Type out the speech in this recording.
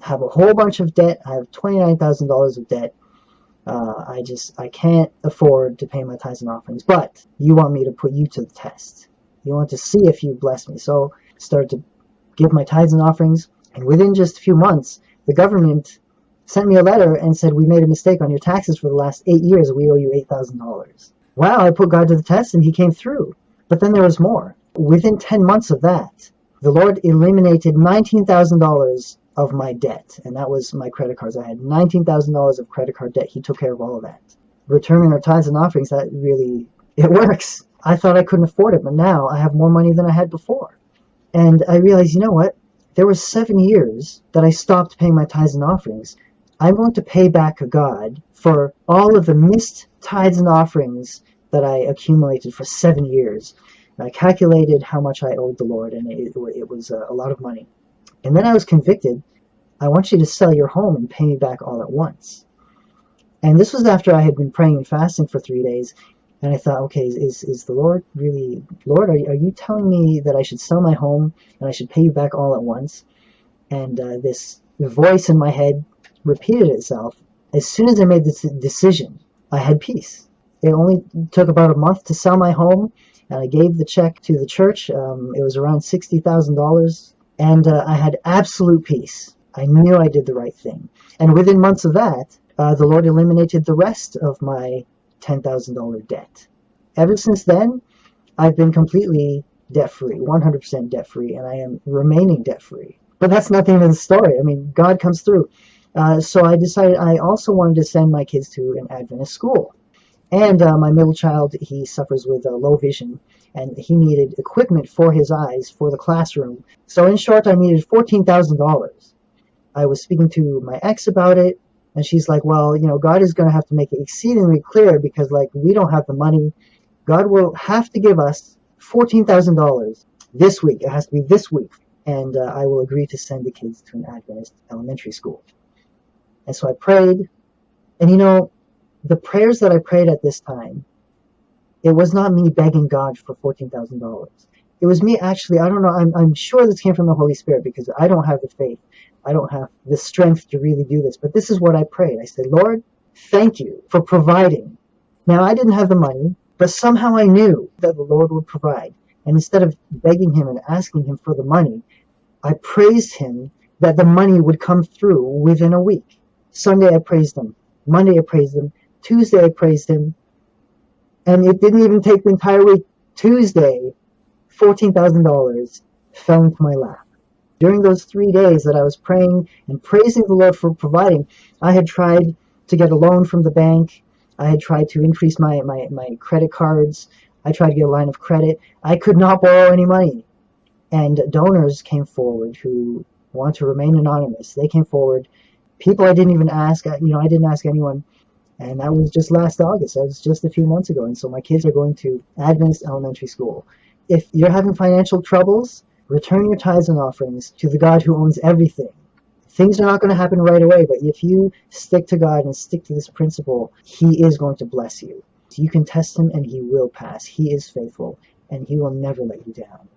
have a whole bunch of debt. I have $29,000 of debt. I can't afford to pay my tithes and offerings, but you want me to put you to the test. You want to see if you bless me. So I started to give my tithes and offerings, and within just a few months, the government sent me a letter and said, we made a mistake on your taxes for the last 8 years. We owe you $8,000. Wow, I put God to the test and he came through. But then there was more. Within 10 months of that, the Lord eliminated $19,000 of my debt, and that was my credit cards. I had $19,000 of credit card debt. He took care of all of that. Returning our tithes and offerings, that really, it works. I thought I couldn't afford it, but now I have more money than I had before. And I realized, you know what? There were 7 years that I stopped paying my tithes and offerings. I'm going to pay back God for all of the missed tithes and offerings that I accumulated for 7 years. I calculated how much I owed the Lord, and it was a lot of money. And then I was convicted. I want you to sell your home and pay me back all at once. And this was after I had been praying and fasting for 3 days. And I thought, okay, is the Lord really, Lord, are you telling me that I should sell my home and I should pay you back all at once? And this voice in my head repeated itself. As soon as I made this decision, I had peace. It only took about a month to sell my home, and I gave the check to the church. It was around $60,000, and I had absolute peace. I knew I did the right thing. And within months of that, the Lord eliminated the rest of my $10,000 debt. Ever since then, I've been completely debt-free, 100% debt-free, and I am remaining debt-free. But that's nothing to the story. I mean, God comes through. So I decided I also wanted to send my kids to an Adventist school. And my middle child, he suffers with low vision, and he needed equipment for his eyes for the classroom. So in short, I needed $14,000. I was speaking to my ex about it, and she's like, well, you know, God is going to have to make it exceedingly clear because, like, we don't have the money. God will have to give us $14,000 this week. It has to be this week. And I will agree to send the kids to an Adventist elementary school. And so I prayed. And, you know, the prayers that I prayed at this time, it was not me begging God for $14,000. It was me actually, I don't know, I'm sure this came from the Holy Spirit because I don't have the faith. I don't have the strength to really do this. But this is what I prayed. I said, Lord, thank you for providing. Now, I didn't have the money, but somehow I knew that the Lord would provide. And instead of begging him and asking him for the money, I praised him that the money would come through within a week. Sunday, I praised him. Monday, I praised him. Tuesday, I praised him. And it didn't even take the entire week. Tuesday, $14,000 fell into my lap. During those 3 days that I was praying and praising the Lord for providing, I had tried to get a loan from the bank. I had tried to increase my credit cards. I tried to get a line of credit. I could not borrow any money. And donors came forward who want to remain anonymous. They came forward. People I didn't even ask. I didn't ask anyone. And that was just last August. That was just a few months ago. And so my kids are going to Adventist elementary school. If you're having financial troubles, return your tithes and offerings to the God who owns everything. Things are not going to happen right away, but if you stick to God and stick to this principle, he is going to bless you. You can test him and he will pass. He is faithful and he will never let you down.